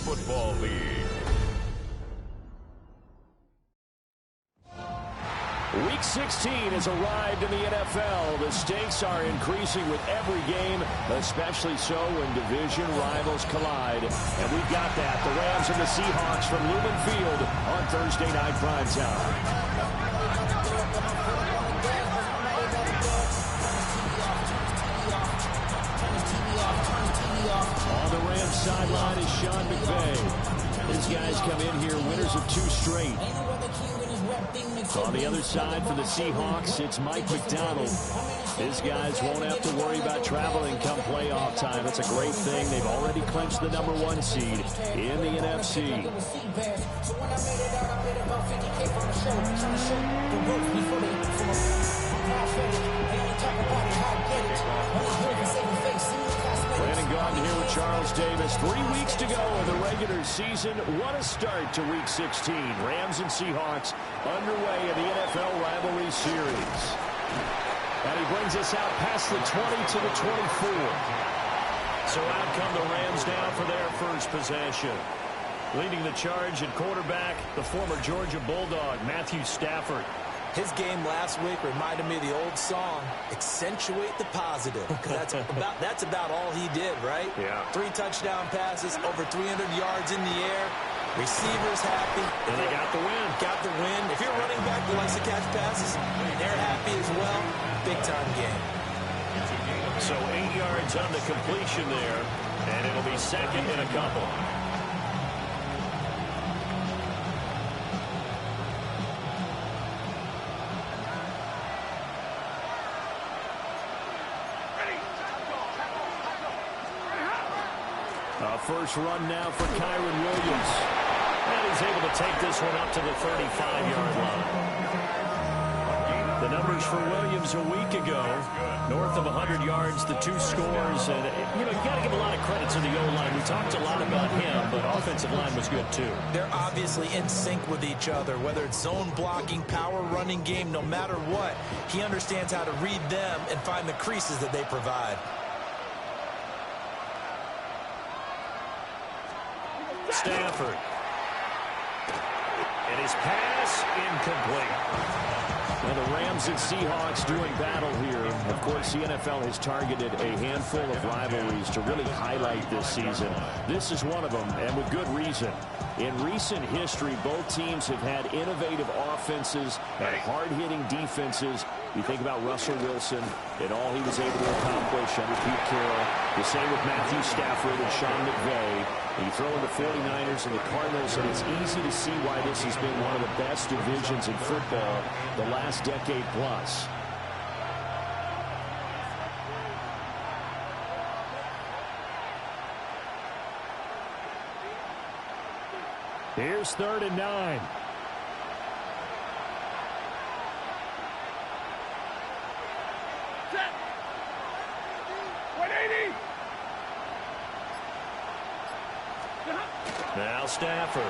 Football League. Week 16 has arrived in the NFL. The stakes are increasing with every game, especially so when division rivals collide. And we've got that. The Rams and the Seahawks from Lumen Field on Thursday Night Primetime. On the Rams sideline is Sean McVay. These guys come in here winners of 2 straight. On the other side for the Seahawks, it's Mike McDonald. His guys won't have to worry about traveling come playoff time. That's a great thing. They've already clinched the #1 seed in the NFC. Brandon Gaudin here with Charles Davis. 3 weeks to go in the regular season. What a start to Week 16. Rams and Seahawks underway in the NFL rivalry series. And he brings us out past the 20 to the 24. So out come the Rams now for their first possession. Leading the charge at quarterback, the former Georgia Bulldog, Matthew Stafford. His game last week reminded me of the old song, accentuate the positive. Because that's about all he did, right? Yeah. 3 touchdown passes, over 300 yards in the air. Receivers happy. And they got the win. Got the win. If you're a running back that likes to catch passes, they're happy as well. Big-time game. So 8 yards on the completion there, and it'll be second and a couple. First run now for Kyren Williams. And he's able to take this one up to the 35-yard line. The numbers for Williams a week ago, north of 100 yards, the 2 scores. And, you got to give a lot of credit to the O-line. We talked a lot about him, but offensive line was good, too. They're obviously in sync with each other, whether it's zone blocking, power running game, no matter what. He understands how to read them and find the creases that they provide. Stafford. And his pass incomplete. Now the Rams and Seahawks doing battle here. Of course, the NFL has targeted a handful of rivalries to really highlight this season. This is one of them, and with good reason. In recent history, both teams have had innovative offenses and hard-hitting defenses. You think about Russell Wilson and all he was able to accomplish under Pete Carroll. The same with Matthew Stafford and Sean McVay. And you throw in the 49ers and the Cardinals, and it's easy to see why this has been one of the best divisions in football the last decade plus. Here's 3rd and 9. Now Stafford.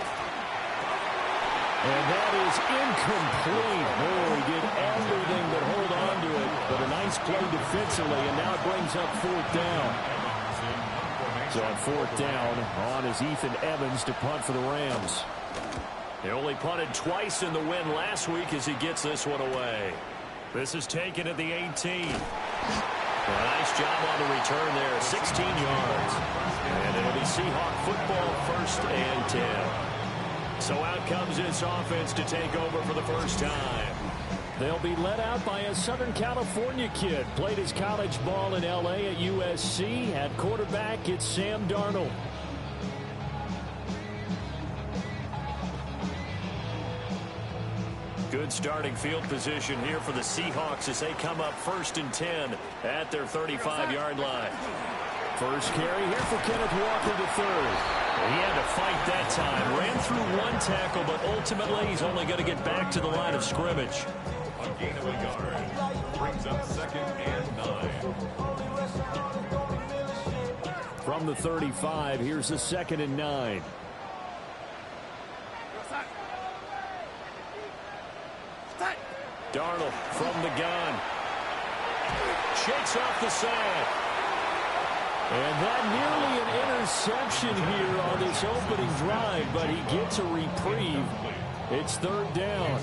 And that is incomplete. Oh, he did everything but hold on to it. But a nice play defensively, and now it brings up 4th down. So on 4th down, on is Ethan Evans to punt for the Rams. They only punted twice in the win last week as he gets this one away. This is taken at the 18. A nice job on the return there, 16 yards. And it'll be Seahawk football, 1st and 10. So out comes this offense to take over for the first time. They'll be led out by a Southern California kid. Played his college ball in L.A. at USC. At quarterback, it's Sam Darnold. Good starting field position here for the Seahawks as they come up 1st and 10 at their 35-yard line. First carry here for Kenneth Walker III. He had to fight that time. Ran through 1 tackle, but ultimately he's only going to get back to the line of scrimmage. A gain of a yard. Brings up 2nd and 9. From the 35, here's the 2nd and 9. Darnold from the gun. Shakes off the side. And that nearly an interception here on this opening drive, but he gets a reprieve. It's third down.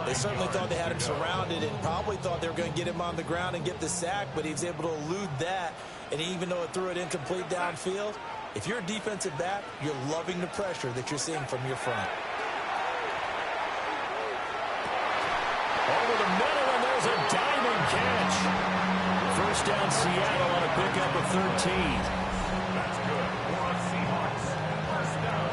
They certainly thought they had him surrounded and probably thought they were going to get him on the ground and get the sack, but he was able to elude that. And even though it threw it incomplete downfield, if you're a defensive back, you're loving the pressure that you're seeing from your front. Over the middle, and there's a diving catch. First down, Seattle on a pickup of 13. That's good. For the Seahawks. First down.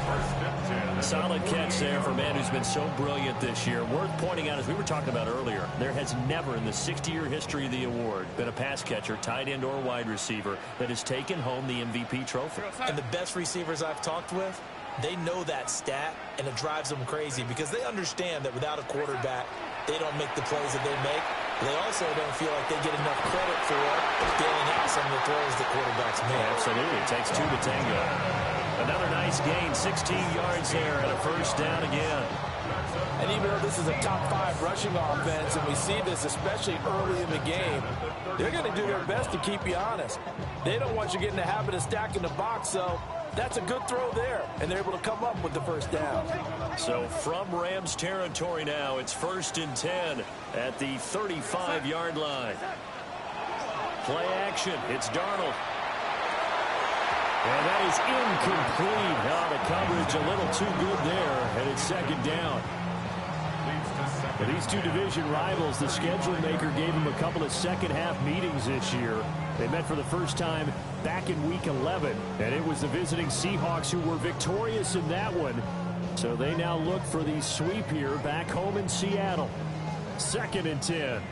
First and 10. Solid catch there for a man who's been so brilliant this year. Worth pointing out, as we were talking about earlier, there has never in the 60-year history of the award been a pass catcher, tight end or wide receiver that has taken home the MVP trophy. And the best receivers I've talked with, they know that stat, and it drives them crazy because they understand that without a quarterback, they don't make the plays that they make. They also don't feel like they get enough credit for bailing out some of the throws the quarterbacks make. Absolutely. It takes two to tango. Another nice gain, 16 yards there, and a first down again. And even though this is a top-5 rushing offense, and we see this especially early in the game, they're going to do their best to keep you honest. They don't want you getting the habit of stacking the box, so that's a good throw there, and they're able to come up with the first down. So from Rams territory now, it's 1st and 10 at the 35-yard line. Play action. It's Darnold. And that is incomplete. The coverage a little too good there, and it's second down. For these two division rivals, the schedule maker gave them a couple of second-half meetings this year. They met for the first time back in Week 11, and it was the visiting Seahawks who were victorious in that one. So they now look for the sweep here back home in Seattle. 2nd and 10.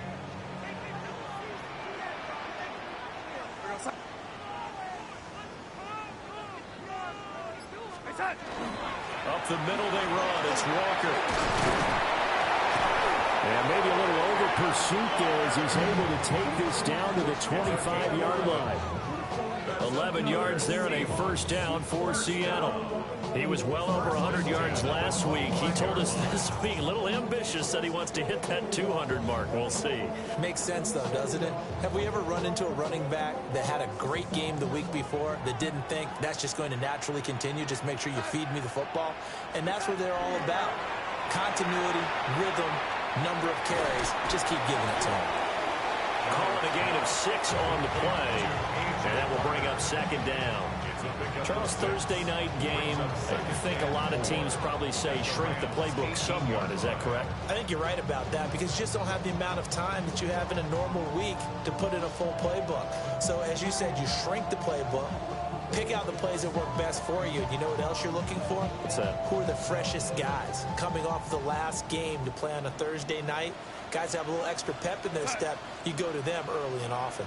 Up the middle they run. It's Walker. And maybe a little over pursuit there as he's able to take this down to the 25-yard line. 11 yards there and a first down for Seattle. He was well over 100 yards last week. He told us this week, a little ambitious, that he wants to hit that 200 mark. We'll see. Makes sense, though, doesn't it? Have we ever run into a running back that had a great game the week before that didn't think that's just going to naturally continue? Just make sure you feed me the football. And that's what they're all about. Continuity, rhythm, number of carries. Just keep giving it to him. Calling a gain of 6 on the play. And that will bring up second down. Charles, Thursday night game, I think a lot of teams probably say shrink the playbook somewhat. Is that correct? I think you're right about that because you just don't have the amount of time that you have in a normal week to put in a full playbook. So as you said, you shrink the playbook, pick out the plays that work best for you. You know what else you're looking for? What's that? Who are the freshest guys coming off the last game to play on a Thursday night? Guys have a little extra pep in their step. You go to them early and often.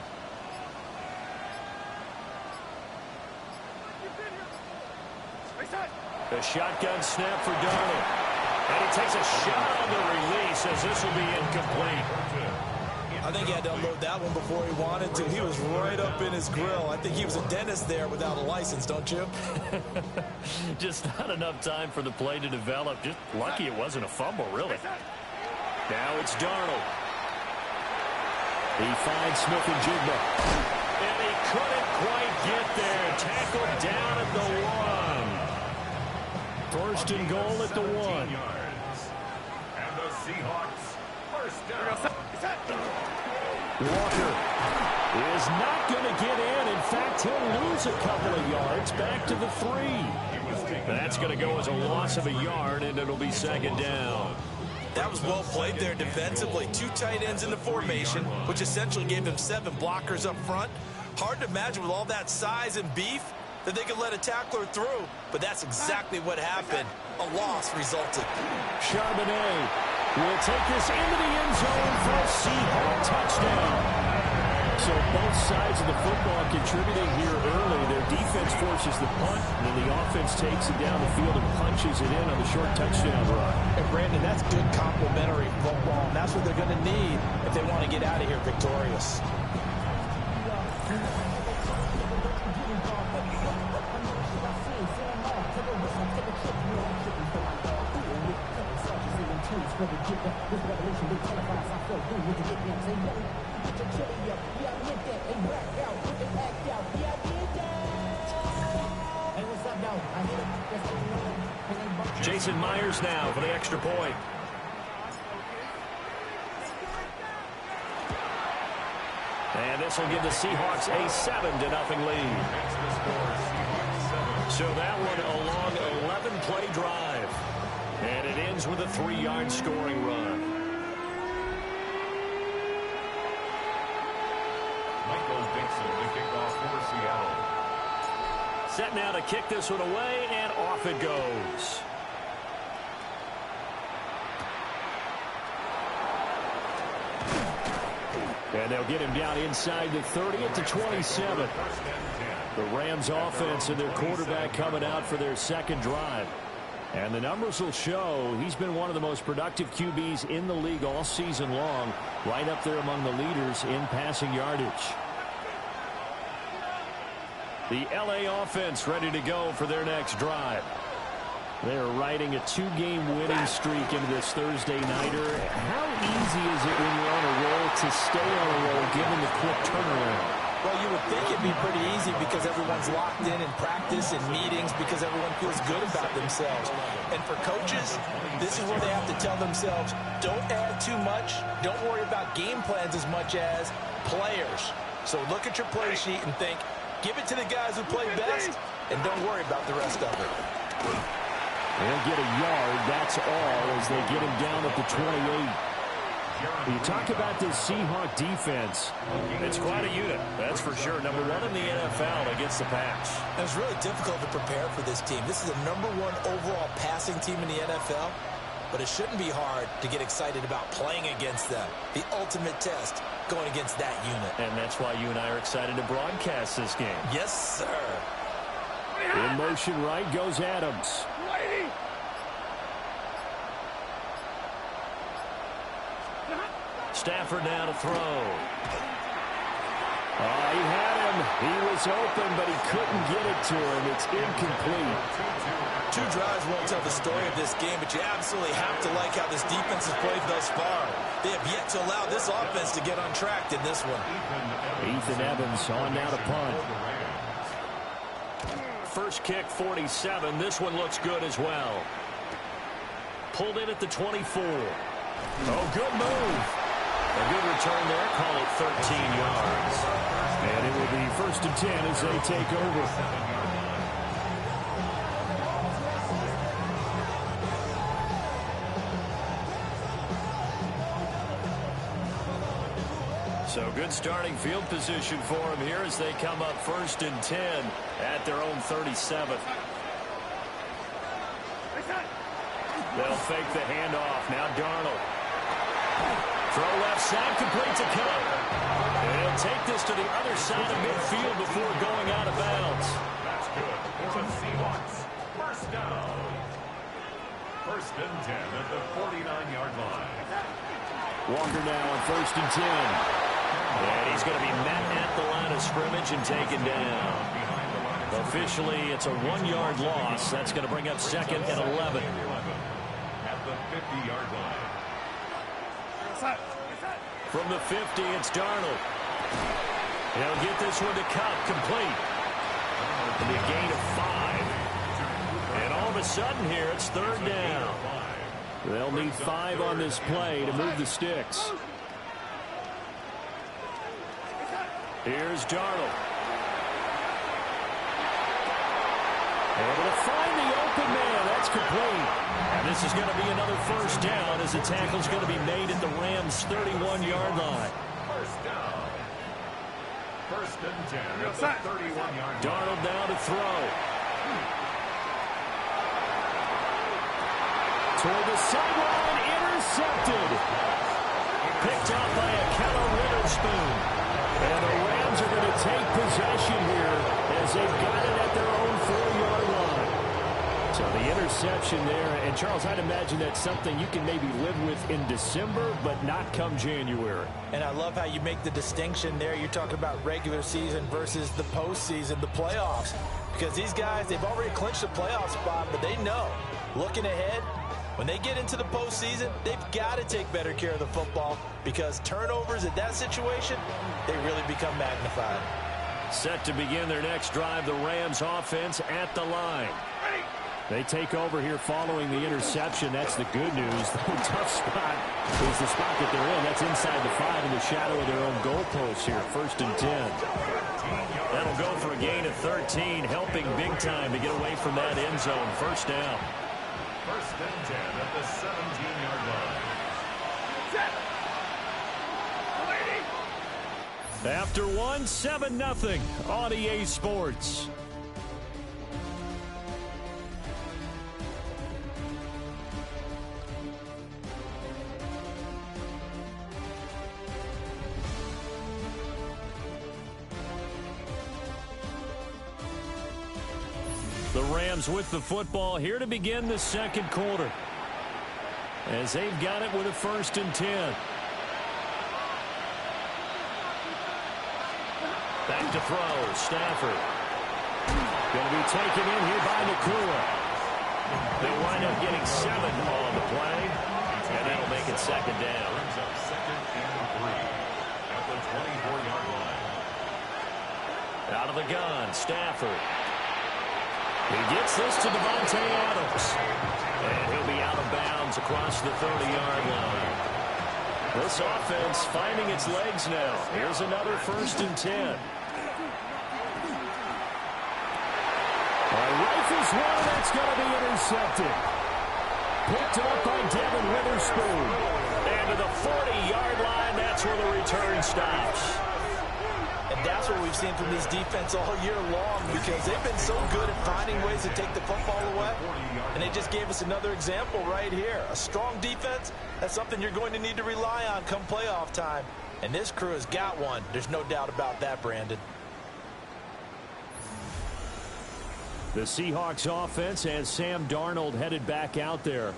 The shotgun snap for Darnold. And he takes a shot on the release as this will be incomplete. I think he had to unload that one before he wanted to. He was right up in his grill. I think he was a dentist there without a license, don't you? Just not enough time for the play to develop. Just lucky it wasn't a fumble, really. Now it's Darnold. He finds Smith-Njigba. And he couldn't quite get there. Tackled down at the 1. First and goal at the 1. And the Seahawks first down. Walker is not going to get in. In fact, he'll lose a couple of yards back to the 3. That's going to go as a loss of a yard, and it'll be second down. That was well played there defensively. 2 tight ends in the formation, which essentially gave them 7 blockers up front. Hard to imagine with all that size and beef that they could let a tackler through, but that's exactly what happened. A loss resulted. Charbonnet will take this into the end zone for a Seahawk touchdown. So both sides of the football contributing here early. Their defense forces the punt, and then the offense takes it down the field and punches it in on the short touchdown run. And Brandon, that's good complementary football, and that's what they're going to need if they want to get out of here victorious. Jason Myers now for the extra point. And this will give the Seahawks a 7-0 lead. So that one a long 11-play drive. And it ends with a 3-yard scoring run. Michael Dixon, the kickoff for Seattle. Set now to kick this one away, and off it goes. And they'll get him down inside the 30 at the 27. The Rams offense and their quarterback coming out for their second drive. And the numbers will show he's been one of the most productive QBs in the league all season long, right up there among the leaders in passing yardage. The LA offense ready to go for their next drive. They're riding a 2-game winning streak into this Thursday nighter. How easy is it when you're on a roll to stay on a roll given the quick turnaround? Well, you would think it'd be pretty easy because everyone's locked in practice and meetings because everyone feels good about themselves. And for coaches, this is where they have to tell themselves, don't add too much, don't worry about game plans as much as players. So look at your play sheet and think, give it to the guys who play best, and don't worry about the rest of it. They'll get a yard, that's all, as they get him down at the 28. You talk about this Seahawk defense. It's quite a unit, that's for sure. Number 1 in the NFL against the pass. It was really difficult to prepare for this team. This is the number 1 overall passing team in the NFL, but it shouldn't be hard to get excited about playing against them. The ultimate test going against that unit. And that's why you and I are excited to broadcast this game. Yes, sir. In motion right goes Adams. Stafford now to throw. He had him. He was open, but he couldn't get it to him. It's incomplete. 2 drives won't tell the story of this game, but you absolutely have to like how this defense has played thus far. They have yet to allow this offense to get on track in this one. Ethan Evans on now to punt. First kick, 47. This one looks good as well. Pulled in at the 24. Oh, good move. A good return there. Call it 13 yards. And it will be 1st and 10 as they take over. So good starting field position for them here as they come up 1st and 10 at their own 37. They'll fake the handoff. Now Darnold. Throw left side, complete to Cup. And he'll take this to the other side of midfield before going out of bounds. That's good for the Seahawks. First down. 1st and 10 at the 49-yard line. Walker now on 1st and 10. And he's going to be met at the line of scrimmage and taken down. Officially, it's a 1-yard loss. That's going to bring up 2nd and 11. At the 50-yard line. From the 50, it's Darnold. He'll get this one to Cup, complete. It'll be a gain of 5. And all of a sudden here, it's 3rd down. They'll need 5 on this play to move the sticks. Here's Darnold. Able to find the open man. That's complete. And this is going to be another 1st down as the tackle's going to be made at the Rams' 31-yard line. First down. 1st and 10 at the 31-yard line. Darnold now to throw. Toward the sideline, intercepted. Picked up by a Keller Witherspoon. And the Rams are going to take possession here as they've got it at their own 4-yard line. So the interception there. And, Charles, I'd imagine that's something you can maybe live with in December, but not come January. And I love how you make the distinction there. You're talking about regular season versus the postseason, the playoffs. Because these guys, they've already clinched the playoff spot, but they know, looking ahead, When they get into the postseason, they've got to take better care of the football because turnovers in that situation, they really become magnified. Set to begin their next drive, the Rams offense at the line. They take over here following the interception. That's the good news. The tough spot is the spot that they're in. That's inside the 5 in the shadow of their own goalpost here. 1st and 10. That'll go for a gain of 13, helping big time to get away from that end zone. 1st down. 1st and 10 at the 17-yard line. After one, 7-0 on EA Sports. The Rams with the football here to begin the 2nd quarter. As they've got it with a 1st and 10. Back to throw, Stafford. Going to be taken in here by Nakua. They'll wind up getting 7 on the play, and that'll make it 2nd down. Brings up 2nd and 3 at the 24-yard line. Out of the gun, Stafford. He gets this to Devontae Adams. And he'll be out of bounds across the 30-yard line. This offense finding its legs now. Here's another 1st and 10. Rifles one, that's going to be intercepted. Picked up by Devin Witherspoon. And to the 40-yard line, that's where the return stops. And that's what we've seen from this defense all year long because they've been so good at finding ways to take the football away. And they just gave us another example right here. A strong defense, that's something you're going to need to rely on come playoff time. And this crew has got one. There's no doubt about that, Brandon. The Seahawks offense has Sam Darnold headed back out there.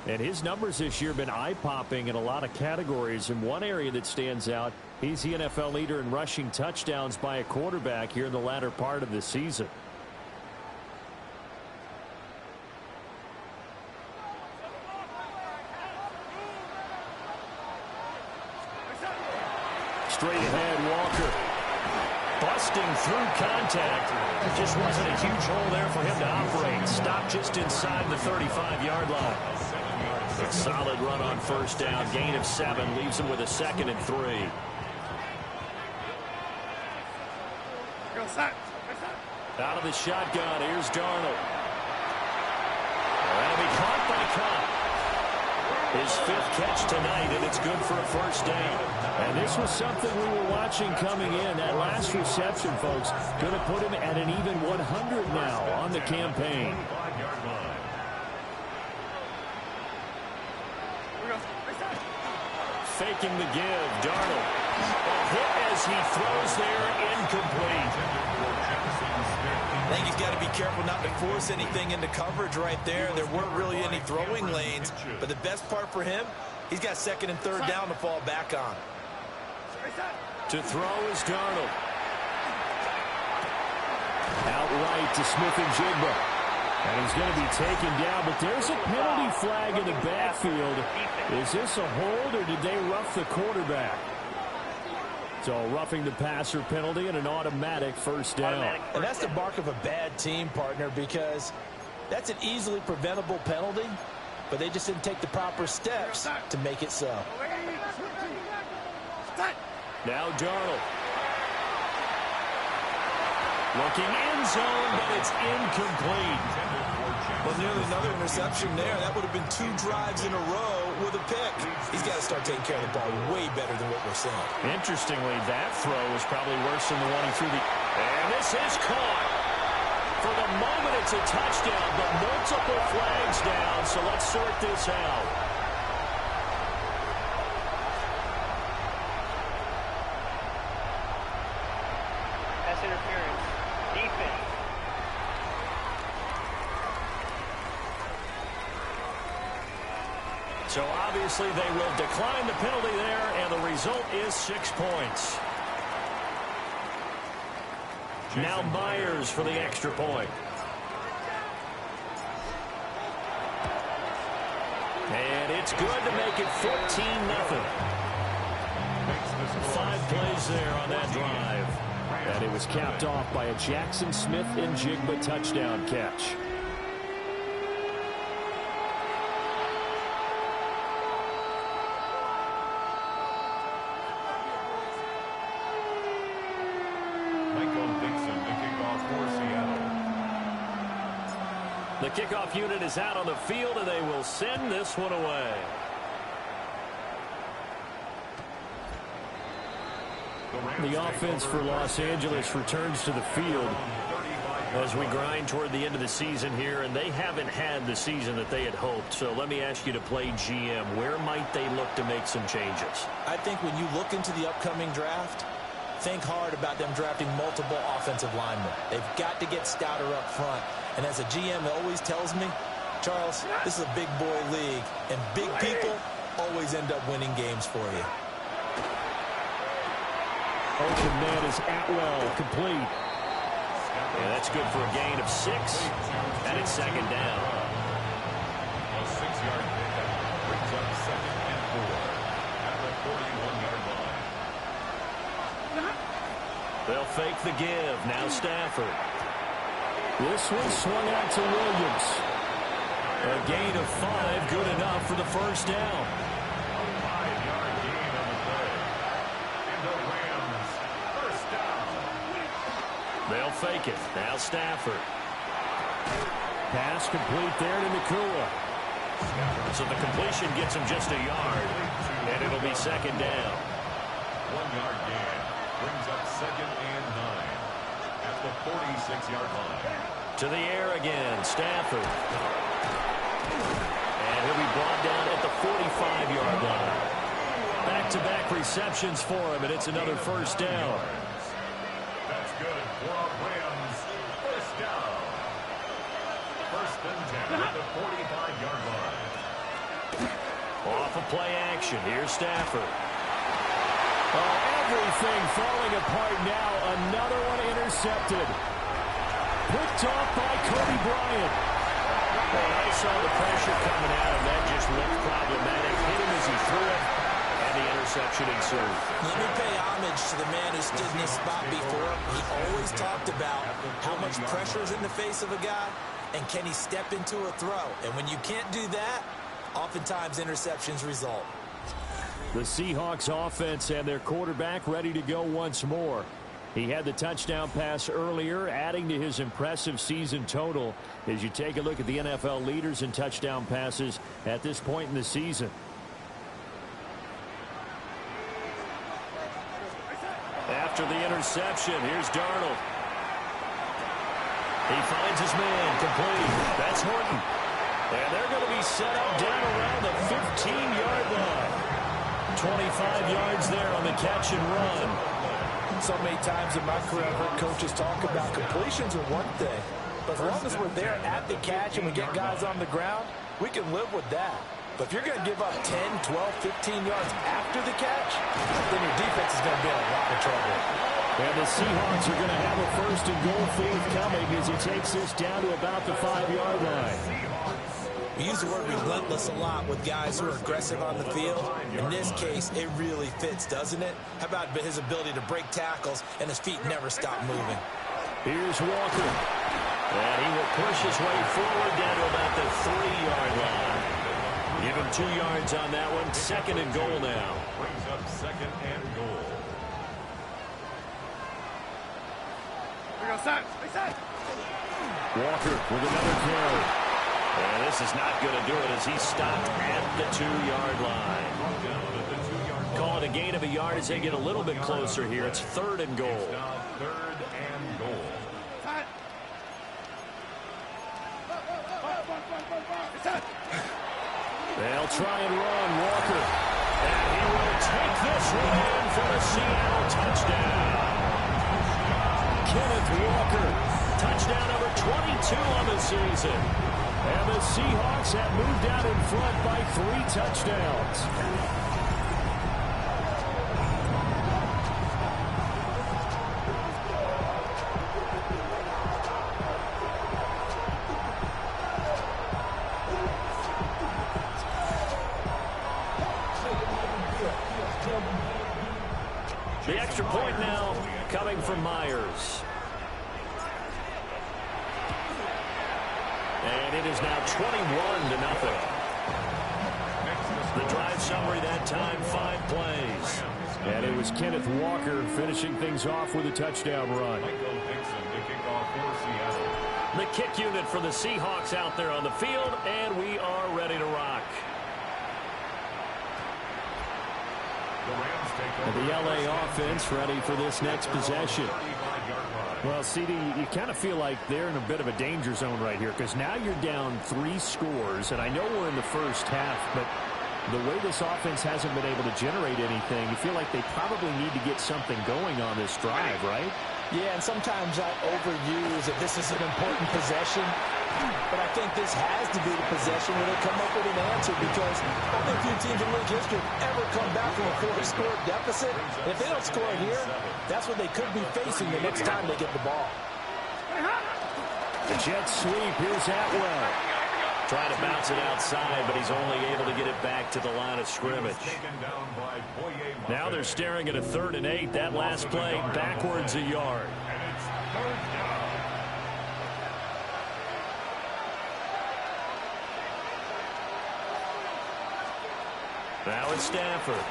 And his numbers this year have been eye-popping in a lot of categories. And one area that stands out, he's the NFL leader in rushing touchdowns by a quarterback here in the latter part of the season. Straight ahead, Walker. Busting through contact. There just wasn't a huge hole there for him to operate. Stopped just inside the 35-yard line. A solid run on 1st down. Gain of 7 leaves him with a 2nd and 3. Out of the shotgun, here's Darnold. That'll be caught by Cobb. His 5th catch tonight, and it's good for a 1st down. And this was something we were watching coming in. That last reception, folks, going to put him at an even 100 now on the campaign. Faking the give, Darnold. A hit as he throws there, incomplete. I think he's got to be careful not to force anything into coverage right there. There weren't really any throwing lanes, but the best part for him, he's got 2nd and 3rd down to fall back on. To throw is Darnold. Outright to Smith-Njigba. And he's going to be taken down, but there's a penalty flag in the backfield. Is this a hold, or did they rough the quarterback? So roughing the passer penalty and an automatic 1st down. And that's the mark of a bad team, partner, because that's an easily preventable penalty, but they just didn't take the proper steps to make it so. Now Darnold. Looking end zone, but it's incomplete. Well, nearly another interception there. That would have been 2 drives in a row with a pick. He's got to start taking care of the ball way better than what we're seeing. Interestingly, that throw was probably worse than the one he threw. And this is caught. For the moment, it's a touchdown, but multiple flags down, so let's sort this out. Pass interference. Defense. So obviously they will decline the penalty there, and the result is 6 points. Now Myers for the extra point. And it's good to make it 14-0. 5 plays there on that drive. And it was capped off by a Jackson Smith-Njigba touchdown catch. The kickoff unit is out on the field, and they will send this one away. The offense for Los Angeles returns to the field as we grind toward the end of the season here, and they haven't had the season that they had hoped. So let me ask you to play GM. Where might they look to make some changes? I think when you look into the upcoming draft, think hard about them drafting multiple offensive linemen. They've got to get stouter up front. And as a GM, it always tells me, Charles, this is a big boy league, and big people always end up winning games for you. Open man is Atwell, complete. Yeah, that's good for a gain of 6, and it's second down. A 6-yard pickup brings up 2nd and 4 at the 41-yard line. They'll fake the give. Now Stafford. This one swung out to Williams. A gain of 5, good enough for the first down. A 5-yard gain on the play. And the Rams, first down. They'll fake it. Now Stafford. Pass complete there to Nakua. So the completion gets him just a yard, and it'll be second down. 1-yard gain brings up 2nd and 9 at the 46-yard line. To the air again, Stafford. And he'll be brought down at the 45-yard line. Back-to-back receptions for him, and it's another first down. That's good for a Rams first down. 1st and 10 at the 45-yard line. Off of play action, here's Stafford. Oh, everything falling apart now. Another one intercepted. Picked off by Kobe Bryant. Well, I saw the pressure coming out, and that just looked problematic. Hit him as he threw it, and the interception ensued. Let me pay homage to the man who stood in this spot before. He always talked about how much pressure is in the face of a guy, and can he step into a throw. And when you can't do that, oftentimes interceptions result. The Seahawks offense and their quarterback ready to go once more. He had the touchdown pass earlier, adding to his impressive season total as you take a look at the NFL leaders in touchdown passes at this point in the season. After the interception, here's Darnold. He finds his man, complete. That's Horton. And they're going to be set up down around the 15-yard line. 25 yards there on the catch and run. So many times in my career, I've heard coaches talk about completions are one thing. But as long as we're there at the catch and we get guys on the ground, we can live with that. But if you're going to give up 10, 12, 15 yards after the catch, then your defense is going to be in a lot of trouble. And the Seahawks are going to have a 1st and goal forthcoming as he takes this down to about the 5-yard line. We use the word relentless a lot with guys who are aggressive on the field. In this case, it really fits, doesn't it? How about his ability to break tackles and his feet never stop moving? Here's Walker. And he will push his way forward down to about the 3-yard line. Give him 2 yards on that one. 2nd and goal now. Brings up 2nd and goal. Walker with another carry. And this is not going to do it as he's stopped at the 2-yard line. Call it a gain of a yard as they get a little bit closer here. It's 3rd and goal. Now 3rd and goal. They'll try and run Walker. And he will take this one in for a Seattle touchdown. Kenneth Walker, touchdown number 22 on the season. And the Seahawks have moved out in front by 3 touchdowns. The extra point now coming from Myers. And it is now 21-0. The drive summary that time, 5 plays. And it was Kenneth Walker finishing things off with a touchdown run. The kick unit for the Seahawks out there on the field, and we are ready to rock. And the LA offense ready for this next possession. Well, CD, you kind of feel like they're in a bit of a danger zone right here because now you're down 3 scores, and I know we're in the first half, but the way this offense hasn't been able to generate anything, you feel like they probably need to get something going on this drive, right? Yeah, and sometimes I overuse that this is an important possession, but I think this has to be the possession where they come up with an answer because only a few teams in league history have ever come back from a 4-score deficit. If they don't score here, that's what they could be facing the next time they get the ball. The jet sweep, here's Atwell. Trying to bounce it outside, but he's only able to get it back to the line of scrimmage. Now they're staring at a 3rd and 8. That last play backwards a yard. Now it's Stafford.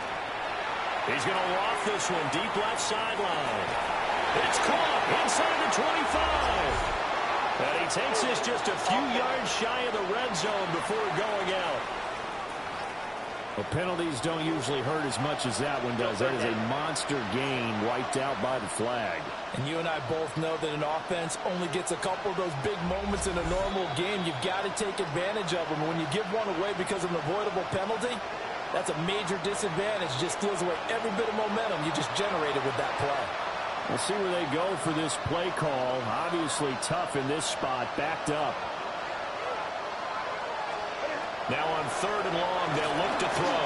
He's going to loft this one deep left sideline. It's caught inside the 25. And he takes this just a few yards shy of the red zone before going out. Well, penalties don't usually hurt as much as that one does. That is a monster gain wiped out by the flag. And you and I both know that an offense only gets a couple of those big moments in a normal game. You've got to take advantage of them. When you give one away because of an avoidable penalty, that's a major disadvantage. Just steals away every bit of momentum you just generated with that play. We'll see where they go for this play call. Obviously tough in this spot, backed up. Now on 3rd and long, they'll look to throw.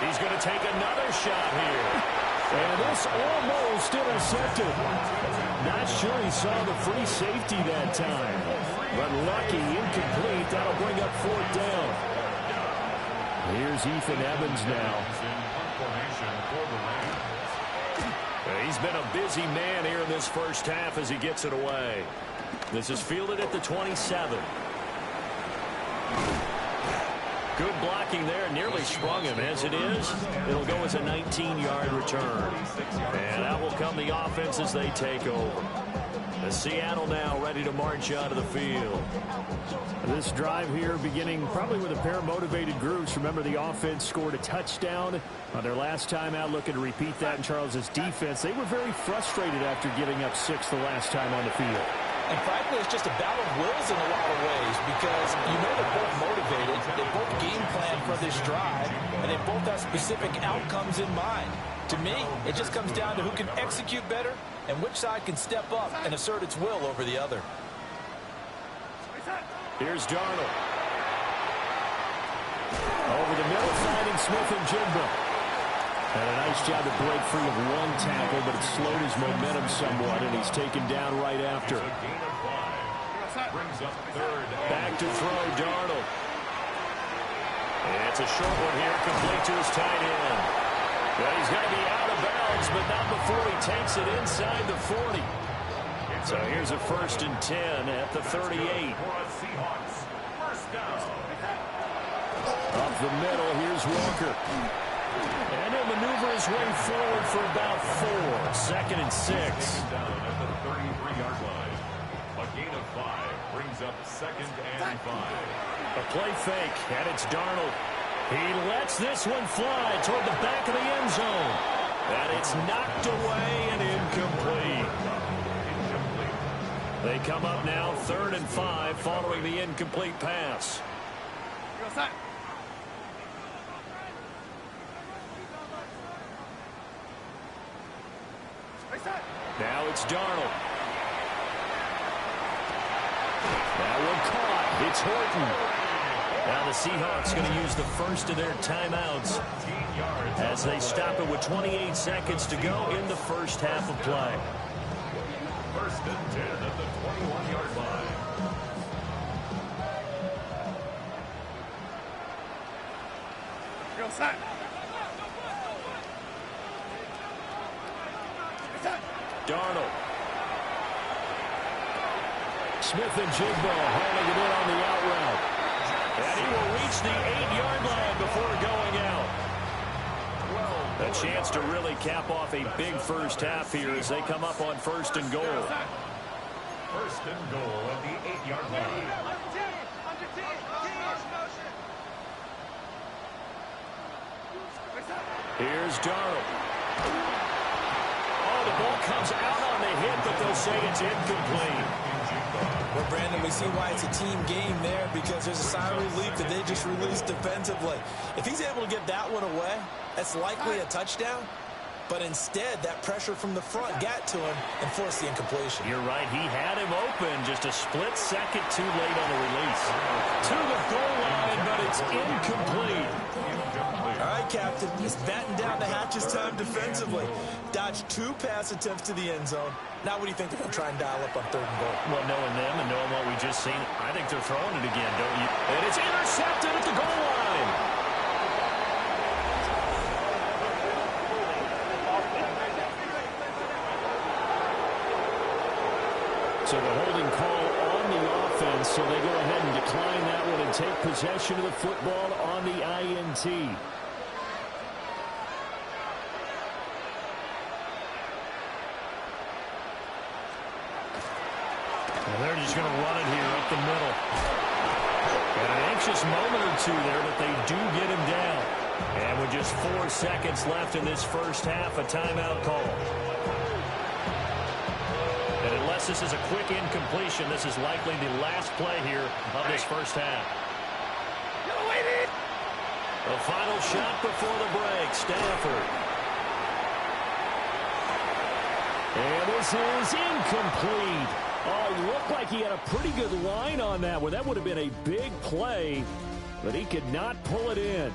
He's going to take another shot here. And this almost intercepted. Not sure he saw the free safety that time. But lucky, incomplete. That'll bring up 4th down. Here's Ethan Evans now. He's been a busy man here in this first half as he gets it away. This is fielded at the 27. Good blocking there. Nearly sprung him. As it is, it'll go as a 19-yard return. And out will come the offense as they take over. The Seattle now ready to march out of the field. This drive here beginning probably with a pair of motivated groups. Remember, the offense scored a touchdown on their last time out. Looking to repeat that in Charles's defense. They were very frustrated after giving up 6 the last time on the field. And frankly, it's just a battle of wills in a lot of ways because you know they're both motivated. They both game plan for this drive, and they both have specific outcomes in mind. To me, it just comes down to who can execute better and which side can step up and assert its will over the other. Here's Darnold. Over the middle, finding Smith-Njigba. And a nice job to break free of one tackle, but it slowed his momentum somewhat, and he's taken down right after. Back to throw, Darnold. It's a short one here, complete to his tight end. Well, he's going to be out of bounds, but not before he takes it inside the 40. So here's a 1st and 10 at the 38. Up the middle, here's Walker. And he'll maneuver his way forward for about 4. 2nd and 6. Down at the 33-yard line. A gain of 5 brings up 2nd and 5. A play fake, and it's Darnold. He lets this one fly toward the back of the end zone. And it's knocked away and incomplete. They come up now 3rd and 5 following the incomplete pass. Now it's Darnold. That one caught. It's Horton. Now the Seahawks going to use the first of their timeouts as they stop it with 28 seconds to go in the first half of play. 1st and 10 at the 21-yard line. Darnold. Smith-Njigba hauling it in on the out route. And he will reach the 8-yard line before going out. A chance to really cap off a big first half here as they come up on 1st and goal. 1st and goal at the 8-yard line. Here's Darnold. Oh, the ball comes out on the hit, but they'll say it's incomplete. Well, Brandon, we see why it's a team game there, because there's a sigh of relief that they just released defensively. If he's able to get that one away, that's likely a touchdown. But instead, that pressure from the front got to him and forced the incompletion. You're right. He had him open, just a split second too late on the release. To the goal line, but it's incomplete. All right, Captain. It's batten down the hatches time defensively. Dodged 2 pass attempts to the end zone. Now what do you think they're going to try and dial up on 3rd and goal? Well, knowing them and knowing what we just seen, I think they're throwing it again, don't you? And it's intercepted at the goal line. So the holding call on the offense, so they go ahead and decline that one and take possession of the football on the INT. Well, they're just going to run it here up the middle. And an anxious moment or two there, but they do get him down. And with just 4 seconds left in this first half, a timeout call. And unless this is a quick incompletion, this is likely the last play here of this first half. The final shot before the break, Stafford. And this is incomplete. Oh, it looked like he had a pretty good line on that one. That would have been a big play, but he could not pull it in.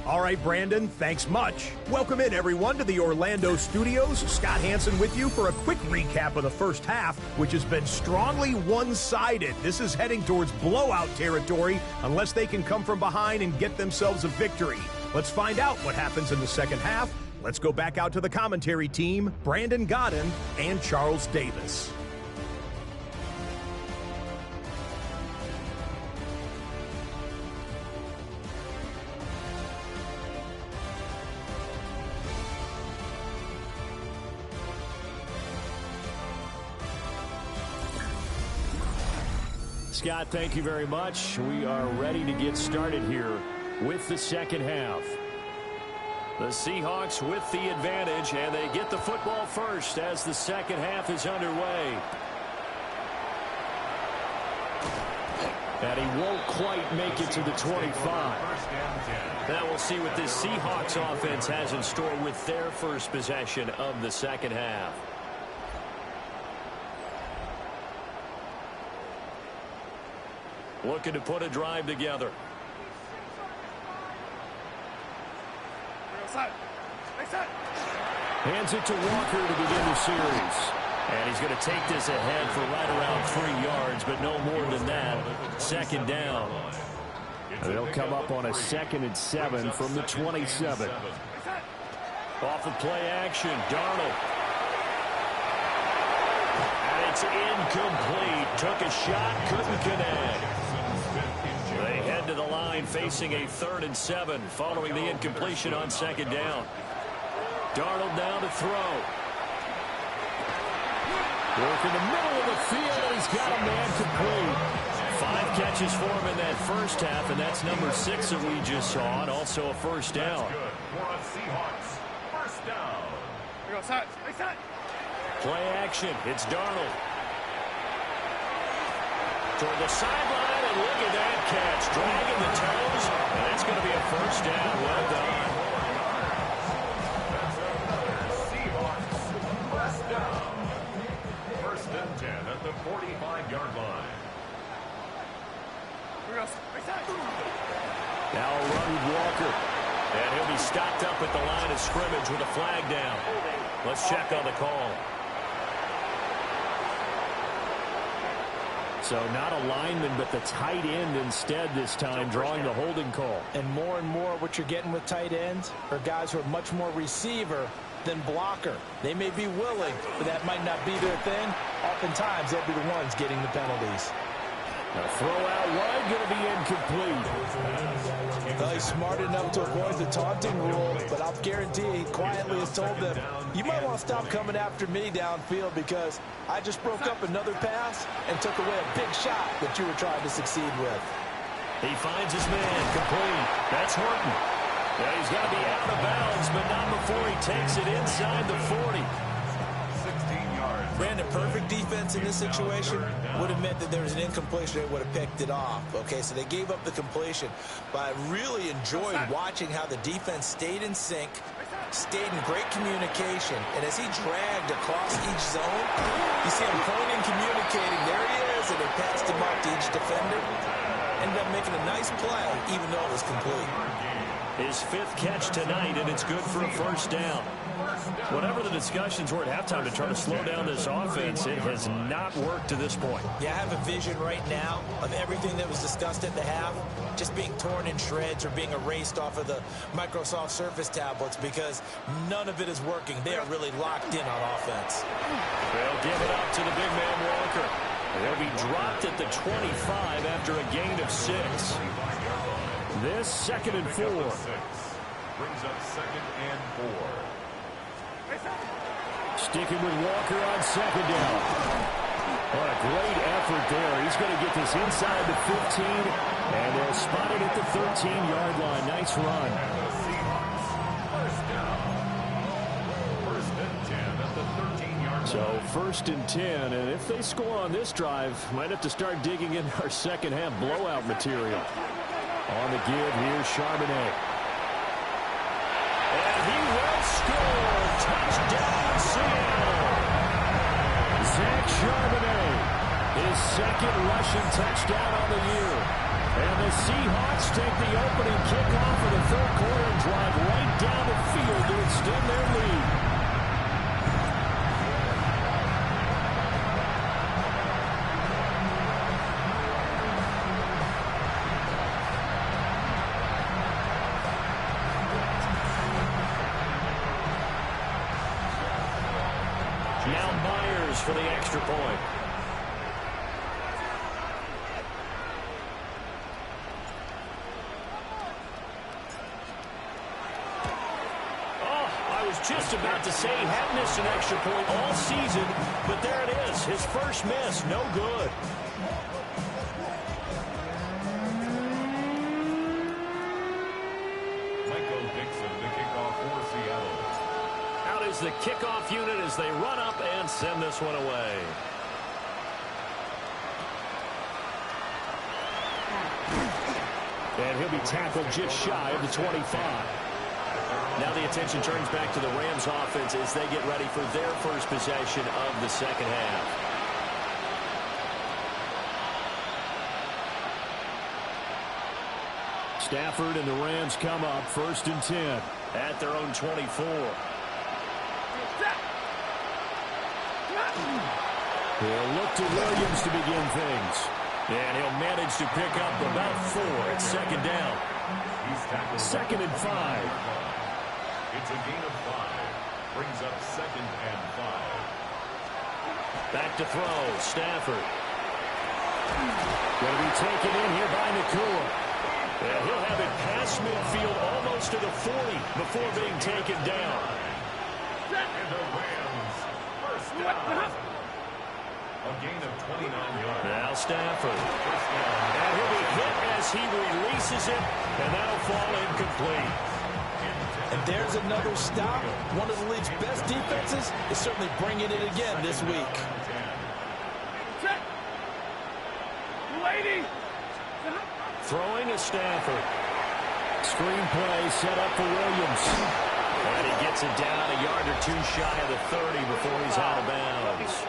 All right, Brandon, thanks much. Welcome in, everyone, to the Orlando studios. Scott Hansen with you for a quick recap of the first half, which has been strongly one-sided. This is heading towards blowout territory unless they can come from behind and get themselves a victory. Let's find out what happens in the second half. Let's go back out to the commentary team, Brandon Godden and Charles Davis. Scott, thank you very much. We are ready to get started here with the second half. The Seahawks with the advantage, and they get the football first as the second half is underway. And he won't quite make it to the 25. Now we'll see what this Seahawks offense has in store with their first possession of the second half. Looking to put a drive together. Hands it to Walker to begin the series. And he's going to take this ahead for right around 3 yards, but no more than that. Second down. And they'll come up on a 2nd and 7 from the 27. Off of play action, Darnold. And it's incomplete. Took a shot, couldn't connect. They head to the line facing a 3rd and 7 following the incompletion on second down. Darnold down to throw. Work in the middle of the field, and he's got a man complete. 5 catches for him in that first half, and that's number 6 that we just saw, and also a first down. Play action. It's Darnold. Toward the sideline, and look at that catch. Dragging the toes, and that's going to be a first down. Well done. Seahawks, first down. 1st and 10 at the 45-yard line. Now a run with Walker. And he'll be stopped up at the line of scrimmage with a flag down. Let's check on the call. So not a lineman, but the tight end instead this time, drawing the holding call. And more what you're getting with tight ends are guys who are much more receiver than blocker. They may be willing, but that might not be their thing. Oftentimes, they'll be the ones getting the penalties. A throw out wide, going to be incomplete. Well, he's smart enough to avoid the taunting rule, but I'll guarantee he quietly has told them, you might want to stop coming after me downfield because I just broke up another pass and took away a big shot that you were trying to succeed with. He finds his man, complete. That's Horton. Yeah, he's got to be out of bounds, but not before he takes it inside the 40. 16 yards. Brandon, perfect defense in this situation would have meant that there was an incompletion. They would have picked it off. Okay, so they gave up the completion. But I really enjoyed watching how the defense stayed in sync, stayed in great communication. And as he dragged across each zone, you see him pointing, communicating. There he is, and they passed him off to each defender. Ended up making a nice play, even though it was complete. His 5th catch tonight, and it's good for a first down. Whatever the discussions were at halftime to try to slow down this offense, it has not worked to this point. Yeah, I have a vision right now of everything that was discussed at the half just being torn in shreds or being erased off of the Microsoft Surface tablets because none of it is working. They are really locked in on offense. They'll give it up to the big man Walker. They'll be dropped at the 25 after a gain of 6. This 2nd and 4. Brings up 2nd and 4. Sticking with Walker on 2nd down. What a great effort there. He's going to get this inside the 15, and they'll spot it at the 13-yard line. Nice run. First down. 1st and 10 at the 13-yard line. So 1st and 10, and if they score on this drive, might have to start digging in our second half blowout material. On the give, here's Charbonnet. And he will score. Touchdown, Seattle. Zach Charbonnet, his 2nd rushing touchdown on the year. And the Seahawks take the opening kickoff of the 3rd quarter and drive right down the field to extend their lead. For the extra point. Oh, I was just about to say he hadn't missed an extra point all season, but there it is. His first miss, no good. Michael Dixon, the kickoff for Seattle. Out is the kickoff unit as they run up and send this one away. And he'll be tackled just shy of the 25. Now the attention turns back to the Rams offense as they get ready for their first possession of the second half. Stafford and the Rams come up 1st and 10 at their own 24. He'll look to Williams to begin things. And he'll manage to pick up about 4 at 2nd down. 2nd and 5. It's a gain of 5. Brings up 2nd and 5. Back to throw. Stafford. Going to be taken in here by Nakua. And he'll have it past midfield almost to the 40 before being taken down. And the Rams. First down. A gain of 29 yards. Now Stafford. And he'll be hit as he releases it, and that'll fall incomplete. And there's another stop. One of the league's best defenses is certainly bringing it again this week. Throwing is Stafford. Screen play set up for Williams. And he gets it down a yard or 2 shy of the 30 before he's out of bounds.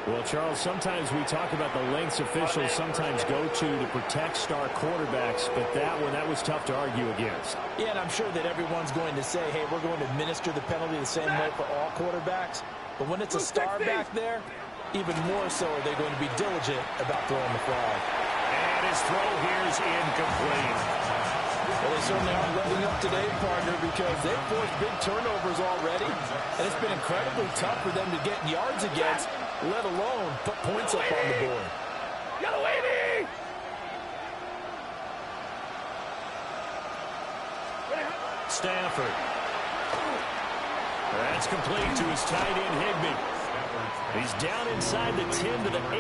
Well, Charles, sometimes we talk about the lengths officials sometimes go to protect star quarterbacks, but that was tough to argue against. Yeah, and I'm sure that everyone's going to say, hey, we're going to administer the penalty the same way for all quarterbacks. But when it's a star back there, even more so are they going to be diligent about throwing the flag. And his throw here is incomplete. Well, they certainly aren't letting up today, partner, because they've forced big turnovers already, and it's been incredibly tough for them to get yards against, let alone put points up on the board. Stafford. That's complete to his tight end, Higbee. He's down inside the 10 to the 8,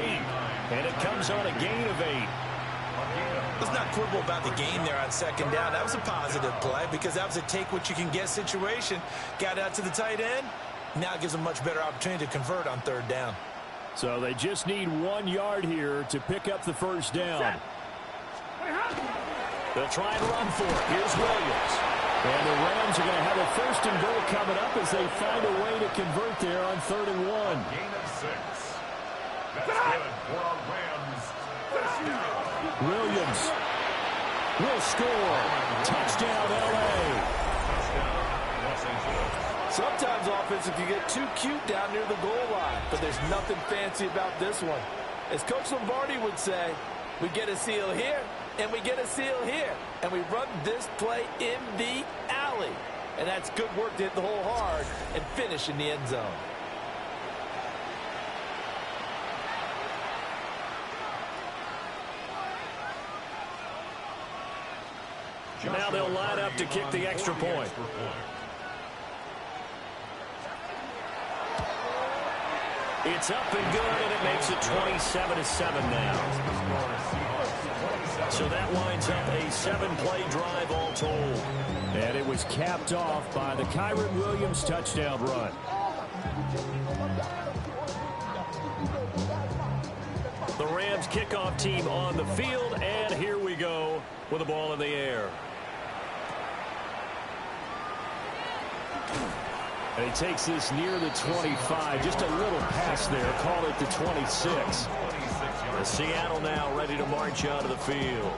and it comes on a gain of 8. Let's not quibble about the gain there on second down. That was a positive play because that was a take-what-you-can-get situation. Got out to the tight end. Now it gives them a much better opportunity to convert on third down. So they just need 1 yard here to pick up the first down. They'll try and run for it. Here's Williams. And the Rams are going to have a first and goal coming up as they find a way to convert there on 3rd and 1. Gain of 6. That's good for our Rams. First down. Williams will score. Touchdown, L.A. Sometimes offense, if you get too cute down near the goal line, but there's nothing fancy about this one. As Coach Lombardi would say, we get a seal here, and we get a seal here, and we run this play in the alley. And that's good work to hit the hole hard and finish in the end zone. Now they'll line up to kick the extra point. It's up and good, and it makes it 27-7 now. So that winds up a 7-play drive all told. And it was capped off by the Kyren Williams touchdown run. The Rams kickoff team on the field, and here we go with the ball in the air. And he takes this near the 25. Just a little pass there. Call it the 26. The Seattle now ready to march out of the field.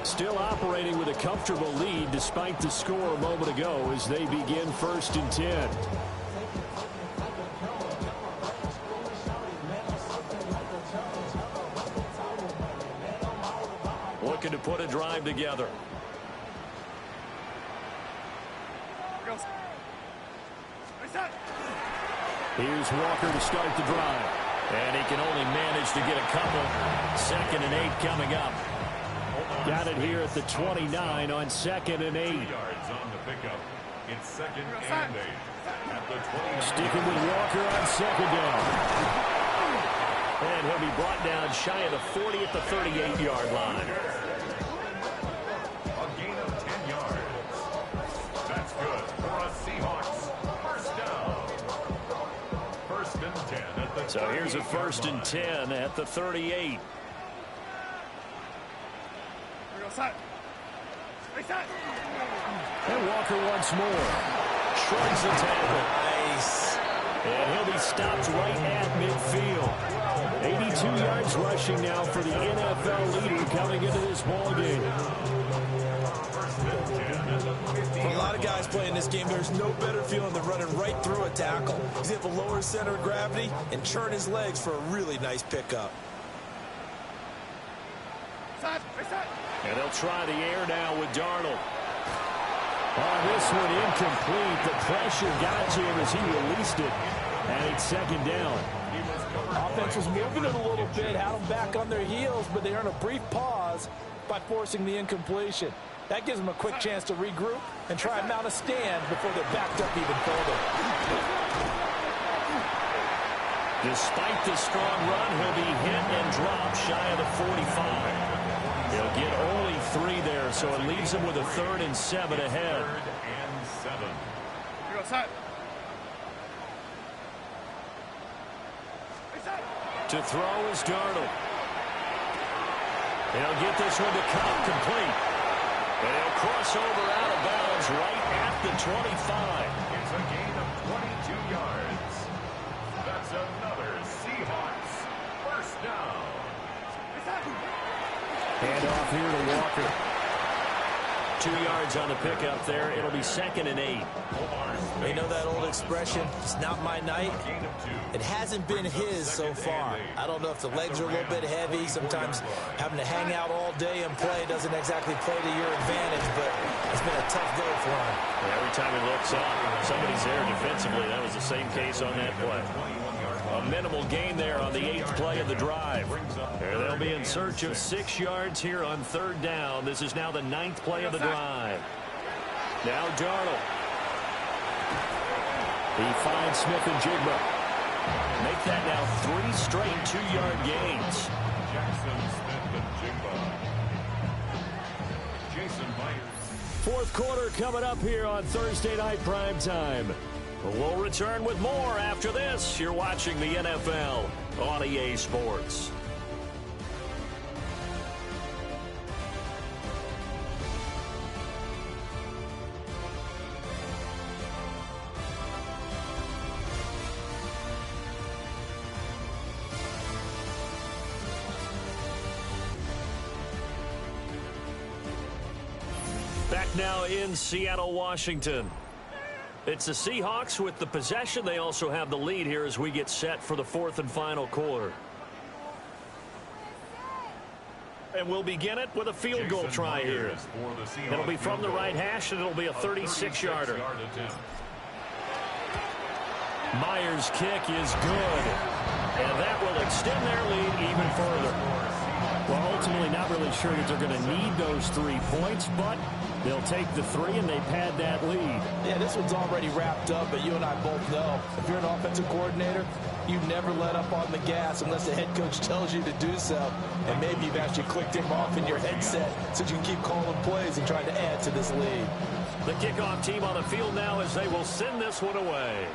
Still operating with a comfortable lead despite the score a moment ago as they begin 1st and 10. Looking to put a drive together. Here's Walker to start the drive. And he can only manage to get a couple. 2nd and 8 coming up. Got it here at the 29 on 2nd and 8. 2 yards on the pickup. It's 2nd and 8. At the 29. Sticking with Walker on 2nd down. And he'll be brought down shy of the 40 at the 38-yard line. A gain of 10 yards. That's good for a Seahawks. First down. 1st and 10 at the So here's a 1st and 10 at the 38. And Walker once more. Shrugs the tackle. Nice. And he'll be stopped right at midfield. 82 yards rushing now for the NFL leader coming into this ball game. For a lot of guys playing this game, there's no better feeling than running right through a tackle. He's able to lower his center of gravity and churn his legs for a really nice pickup. And they'll try the air now with Darnold. On this one, incomplete. The pressure got to him as he released it. And it's 2nd down. Offense was moving it a little bit, had them back on their heels, but they earn a brief pause by forcing the incompletion. That gives them a quick chance to regroup and try and mount a stand before they're backed up even further. Despite the strong run, he'll be hit and dropped shy of the 45. He'll get only 3 there, so it leaves him with a 3rd and 7 ahead. 3rd and 7. To throw is Darnold. He'll get this one to Cobb complete. And he'll cross over out of bounds right at the 25. It's a gain of 22 yards. That's another Seahawks first down. Hand off here to Walker. 2 yards on the pickup there. It'll be 2nd and 8. You know that old expression, it's not my night? It hasn't been his so far. I don't know if the legs are a little bit heavy. Sometimes having to hang out all day and play doesn't exactly play to your advantage, but it's been a tough go for him. Every time he looks up, somebody's there defensively. That was the same case on that play. A minimal gain there on the 8th play of the drive. They'll be in search of 6 yards here on 3rd down. This is now the 9th play of the drive. Now Darnold. He finds Smith-Njigba. Make that now 3 straight 2-yard gains. Fourth quarter coming up here on Thursday Night Primetime. We'll return with more after this. You're watching the NFL on EA Sports. Back now in Seattle, Washington. It's the Seahawks with the possession. They also have the lead here as we get set for the 4th and final quarter. And we'll begin it with a field goal try here. It'll be from the right hash, and it'll be a 36-yarder. Myers' kick is good. And that will extend their lead even further. Well, ultimately not really sure that they're going to need those 3 points, but they'll take the 3 and they pad that lead. Yeah, this one's already wrapped up, but you and I both know if you're an offensive coordinator, you never let up on the gas unless the head coach tells you to do so. And maybe you've actually clicked him off in your headset so you can keep calling plays and trying to add to this lead. The kickoff team on the field now as they will send this one away.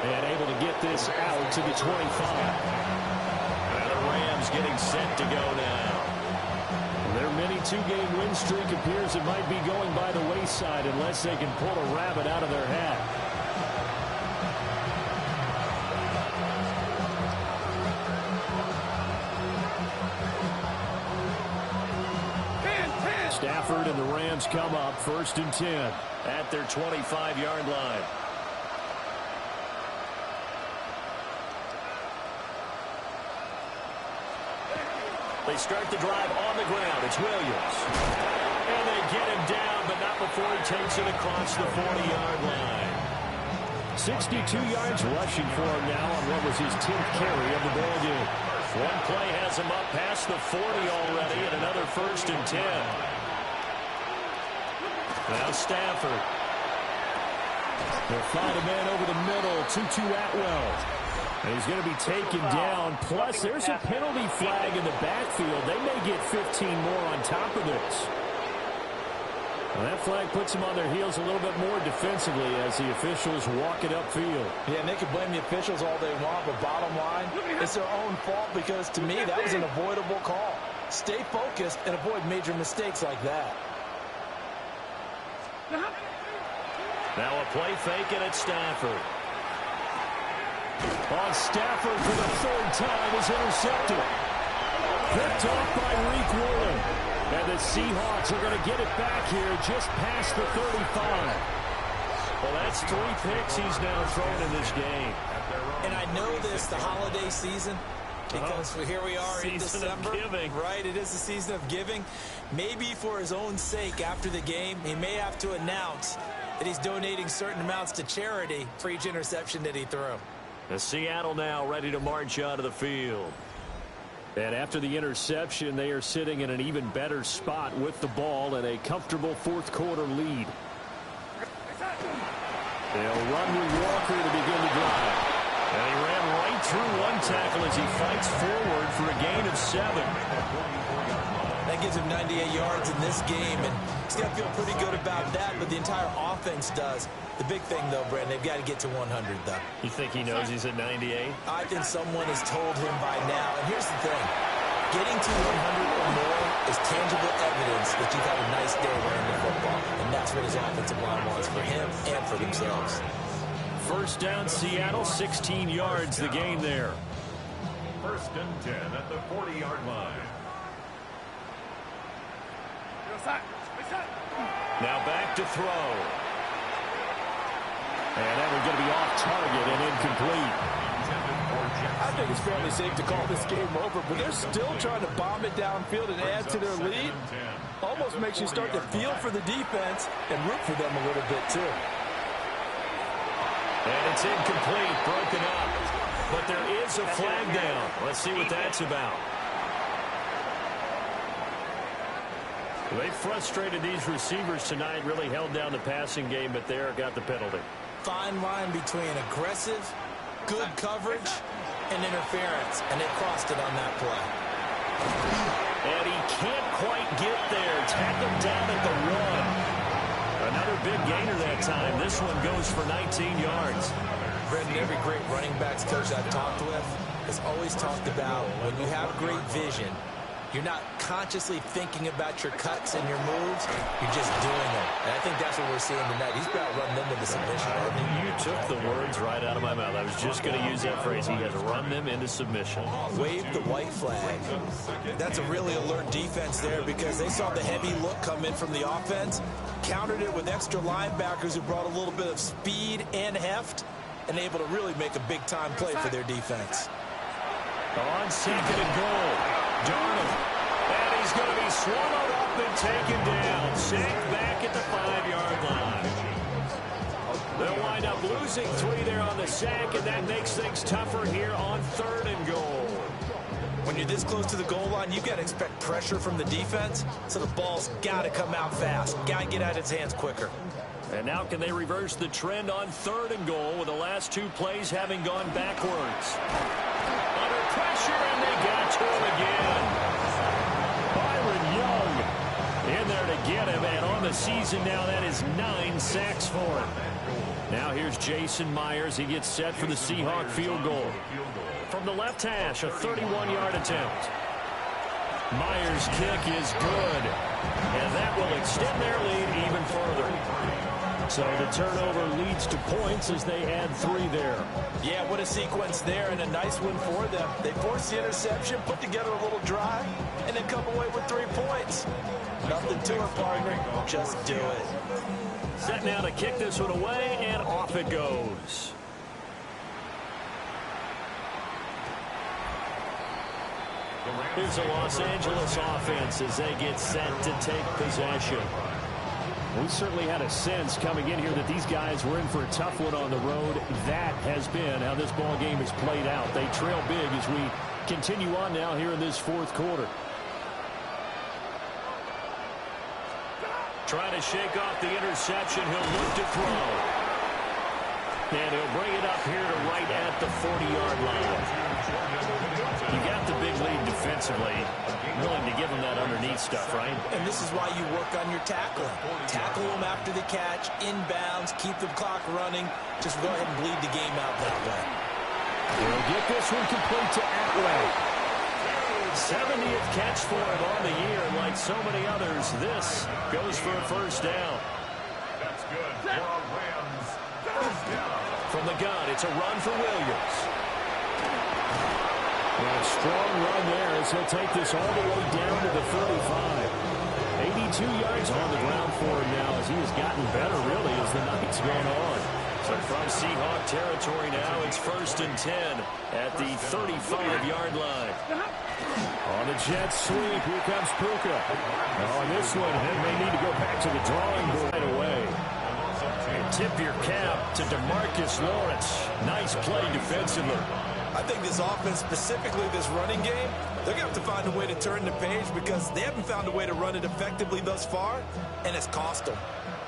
And able to get this out to the 25. And the Rams getting set to go now. Their mini 2-game win streak appears it might be going by the wayside unless they can pull a rabbit out of their hat. Stafford and the Rams come up 1st and 10 at their 25-yard line. They start the drive on the ground. It's Williams. And they get him down, but not before he takes it across the 40-yard line. 62 yards rushing for him now on what was his 10th carry of the ball game. One play has him up past the 40 already, and another 1st and 10. Now Stafford. They'll find a man over the middle. Tutu Atwell. And he's going to be taken down. Plus, there's a penalty flag in the backfield. They may get 15 more on top of this. Well, that flag puts them on their heels a little bit more defensively as the officials walk it upfield. Yeah, and they can blame the officials all they want, but bottom line, it's their own fault because, to me, that was an avoidable call. Stay focused and avoid major mistakes like that. Now a play fake, and it's Stafford. On Stafford for the 3rd time is intercepted. Picked off by Reek Woolen. And the Seahawks are going to get it back here just past the 35. Well, that's 3 picks he's now thrown in this game. And I know this, the holiday season, because here we are in December. Season of giving. Right, it is the season of giving. Maybe for his own sake after the game, he may have to announce that he's donating certain amounts to charity for each interception that he threw. The Seattle now ready to march out of the field. And after the interception, they are sitting in an even better spot with the ball and a comfortable 4th quarter lead. They'll run with Walker to begin the drive. And he ran right through one tackle as he fights forward for a gain of 7. That gives him 98 yards in this game, and he's got to feel pretty good about that, but the entire offense does. The big thing, though, Brandon, they've got to get to 100, though. You think he knows he's at 98? I think someone has told him by now. And here's the thing. Getting to 100 or more is tangible evidence that you've had a nice day running the football. And that's what his offensive line wants for him and for themselves. 1st down, Seattle, 16 yards the gain there. First and 10 at the 40-yard line. Now back to throw. And that was going to be off target and incomplete. I think it's fairly safe to call this game over, but they're still trying to bomb it downfield and add to their lead. Almost makes you start to feel for the defense and root for them a little bit, too. And it's incomplete, broken up. But there is a flag down. Let's see what that's about. They frustrated these receivers tonight, really held down the passing game, but there got the penalty. Fine line between aggressive, good coverage, and interference, and they crossed it on that play. And he can't quite get there. Tackled down at the 1. Another big gainer that time. This one goes for 19 yards. Brendan, every great running backs coach I've talked with has always talked about when you have great vision, you're not consciously thinking about your cuts and your moves. You're just doing them. And I think that's what we're seeing tonight. He's about to run them into submission. You took the words right out of my mouth. I was just going to use that phrase. He has run them into submission. Wave the white flag. That's a really alert defense there because they saw the heavy look come in from the offense, countered it with extra linebackers who brought a little bit of speed and heft, and able to really make a big-time play for their defense. On second and goal, Darnold. And he's going to be swallowed up and taken down. Sacked back at the 5-yard line. They'll wind up losing 3 there on the sack, and that makes things tougher here on 3rd and goal. When you're this close to the goal line, you've got to expect pressure from the defense, so the ball's got to come out fast. Got to get out of its hands quicker. And now can they reverse the trend on 3rd and goal with the last 2 plays having gone backwards? Under pressure, and they got to him again. Byron Young in there to get him, and on the season now, that is 9 sacks for him. Now here's Jason Myers. He gets set for the Seahawk field goal. From the left hash, a 31-yard attempt. Myers' kick is good, and that will extend their lead even further. So the turnover leads to points as they add 3 there. Yeah, what a sequence there, and a nice one for them. They forced the interception, put together a little drive, and then come away with 3 points. Nothing to it, partner. Just do it. Set now to kick this one away, and off it goes. Here's the Los Angeles offense as they get set to take possession. We certainly had a sense coming in here that these guys were in for a tough one on the road. That has been how this ball game has played out. They trail big as we continue on now here in this 4th quarter. Trying to shake off the interception. He'll look to throw. And he'll bring it up here to right at the 40-yard line. You got the big lead defensively. Willing to give them that underneath stuff, right? And this is why you work on your tackling. Tackle them after the catch, inbounds, keep the clock running. Just go ahead and bleed the game out that way. We'll get this one complete to Atway. 70th catch for him on the year. Like so many others, this goes for a first down. That's good for a Rams first down. From the gun, it's a run for Williams. A strong run there as he'll take this all the way down to the 35. 82 yards on the ground for him now as he has gotten better, really, as the night's gone on. So from Seahawk territory now, it's 1st and 10 at the 35-yard line. On the jet sweep, here comes Puka. On this one, they may need to go back to the drawing board right away. And tip your cap to DeMarcus Lawrence. Nice play defensively. I think this offense, specifically this running game, they're going to have to find a way to turn the page because they haven't found a way to run it effectively thus far, and it's cost them.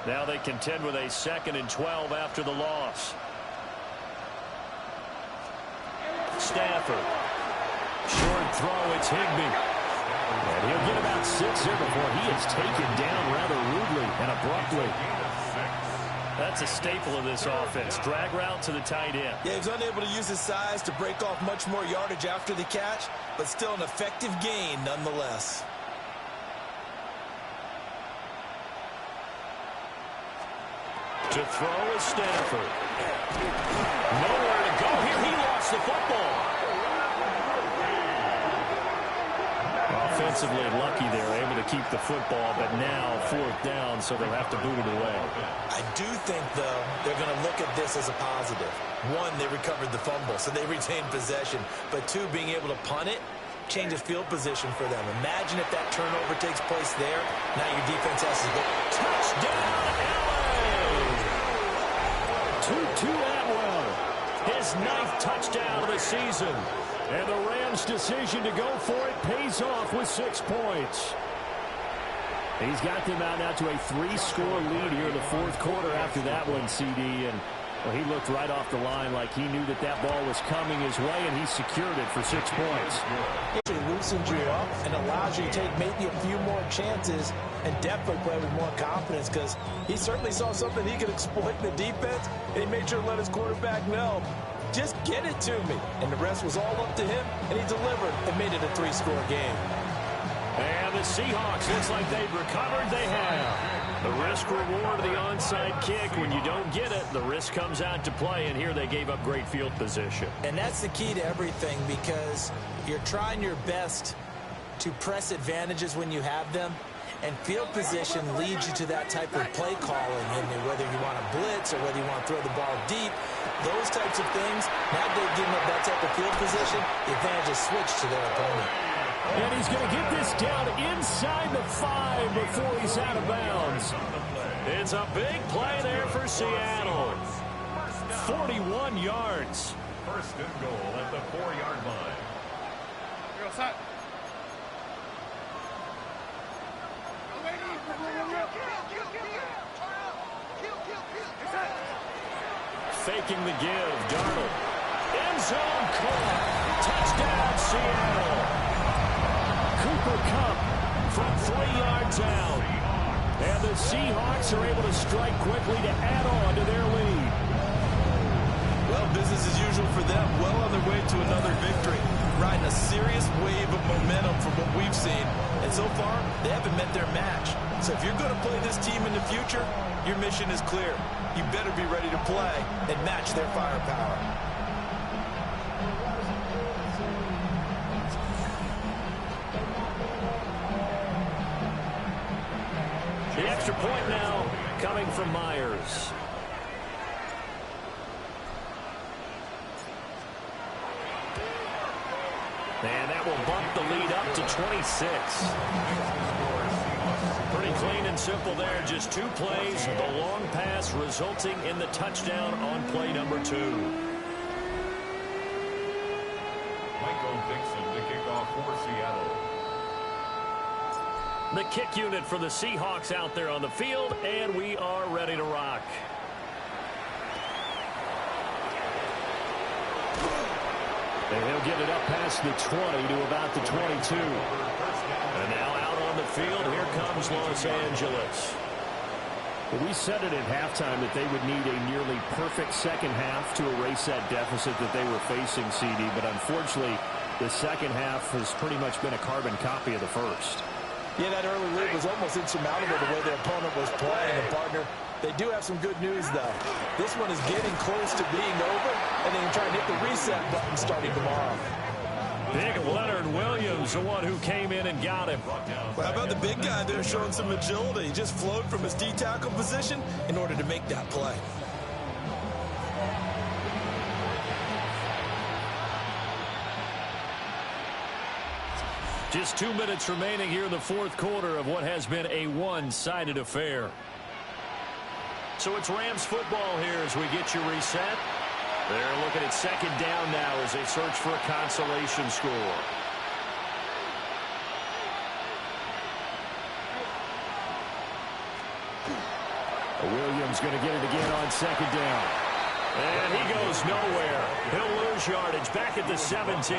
Now they contend with a 2nd and 12 after the loss. Stafford. Short throw, it's Higbee. And he'll get about 6 here before he is taken down rather rudely and abruptly. That's a staple of this offense. Drag route to the tight end. Yeah, he's unable to use his size to break off much more yardage after the catch, but still an effective gain nonetheless. To throw is Stafford. Nowhere to go here. He lost the football. defensively lucky they're able to keep the football, but now 4th down, so they'll have to boot it away. I do think, though, they're going to look at this as a positive. One, they recovered the fumble, so they retained possession. But two, being able to punt it changes field position for them. Imagine if that turnover takes place there. Now your defense has to go. Touchdown, LA! Tutu Atwell, his 9th touchdown of the season. And the Rams' decision to go for it pays off with 6 points. He's got them out now to a 3-score lead here in the 4th quarter after that one, CD. And well, he looked right off the line like he knew that that ball was coming his way, and he secured it for 6 points. It loosens you up and allows you to take maybe a few more chances and definitely play with more confidence, because he certainly saw something he could exploit in the defense, and he made sure to let his quarterback know, just get it to me. And the rest was all up to him, and he delivered and made it a 3-score game. And the Seahawks, looks like they've recovered. They have. The risk-reward of the onside kick. When you don't get it, the risk comes out to play, and here they gave up great field position. And that's the key to everything, because you're trying your best to press advantages when you have them, and field position leads you to that type of play calling, and whether you want to blitz or whether you want to throw the ball deep, those types of things, now they've given up that type of field position, the advantage is switched to their opponent. And he's going to get this down inside the 5 before he's out of bounds. It's a big play there for Seattle. 41 yards. 1st and goal at the 4-yard line. Faking the give. Darnold. End zone caught. Touchdown, Seattle. Cooper Kupp from 3 yards out. And the Seahawks are able to strike quickly to add on to their lead. Well, business as usual for them. Well on their way to another victory. Riding a serious wave of momentum from what we've seen. And so far, they haven't met their match. So if you're going to play this team in the future, your mission is clear. You better be ready to play and match their firepower. The extra point now coming from Myers. And that will bump the lead up to 26. Pretty clean and simple there. Just 2 plays. The long pass resulting in the touchdown on play number 2. Michael Dixon to kick off for Seattle. The kick unit for the Seahawks out there on the field, and we are ready to rock. And he'll get it up past the 20 to about the 22. And now out on the field, here comes Los Angeles. We said it at halftime that they would need a nearly perfect second half to erase that deficit that they were facing, CD. But unfortunately, the second half has pretty much been a carbon copy of the first. Yeah, that early lead was almost insurmountable the way their opponent was playing. And, partner, they do have some good news, though. This one is getting close to being over, and they can try and hit the reset button starting tomorrow. Big Leonard Williams, the one who came in and got him. Well, how about the big guy there showing some agility? He just flowed from his D-tackle position in order to make that play. Just 2 minutes remaining here in the 4th quarter of what has been a one-sided affair. So it's Rams football here as we get you reset. They're looking at 2nd down now as they search for a consolation score. Williams going to get it again on 2nd down. And he goes nowhere. He'll lose yardage back at the 17.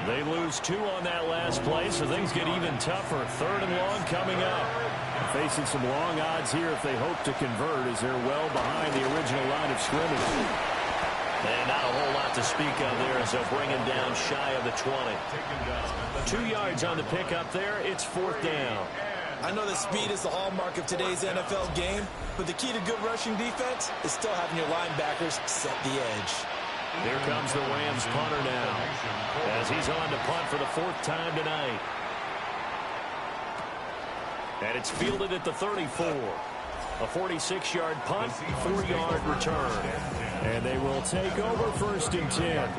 They lose 2 on that last play, so things get even tougher. 3rd and long coming up. Facing some long odds here if they hope to convert, as they're well behind the original line of scrimmage. And not a whole lot to speak of there as they'll bring him down shy of the 20. 2 yards on the pickup there. It's 4th down. I know that speed is the hallmark of today's NFL game, but the key to good rushing defense is still having your linebackers set the edge. Here comes the Rams punter now, as he's on to punt for the 4th time tonight. And it's fielded at the 34. A 46-yard punt, 4-yard return. And they will take over 1st and 10.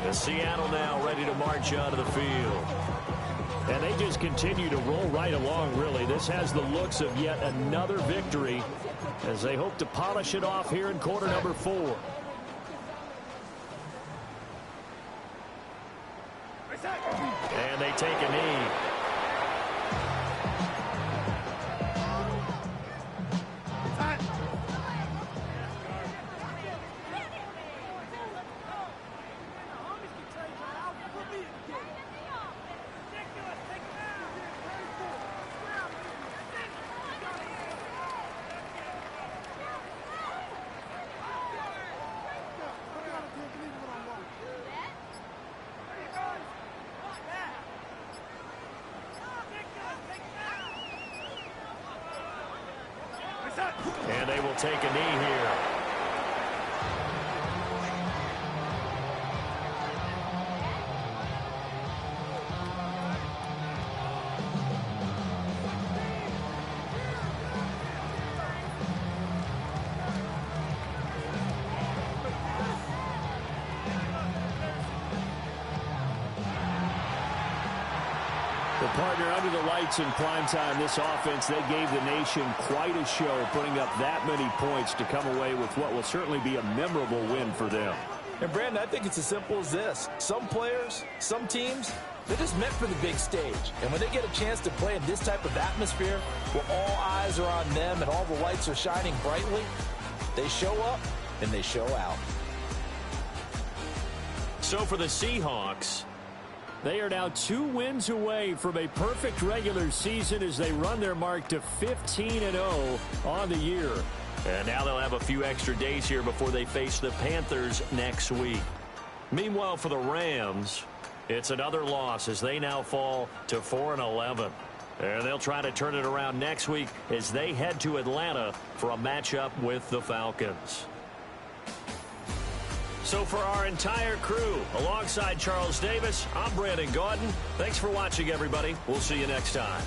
The Seattle now ready to march out of the field. And they just continue to roll right along, really. This has the looks of yet another victory as they hope to polish it off here in quarter number 4. And they take a knee. And they will take a knee here. The partner under the lights in primetime, this offense, they gave the nation quite a show, putting up that many points to come away with what will certainly be a memorable win for them. And, Brandon, I think it's as simple as this. Some players, some teams, they're just meant for the big stage. And when they get a chance to play in this type of atmosphere where all eyes are on them and all the lights are shining brightly, they show up and they show out. So for the Seahawks, they are now 2 wins away from a perfect regular season as they run their mark to 15-0 on the year. And now they'll have a few extra days here before they face the Panthers next week. Meanwhile, for the Rams, it's another loss as they now fall to 4-11. And they'll try to turn it around next week as they head to Atlanta for a matchup with the Falcons. So for our entire crew, alongside Charles Davis, I'm Brandon Gaudin. Thanks for watching, everybody. We'll see you next time.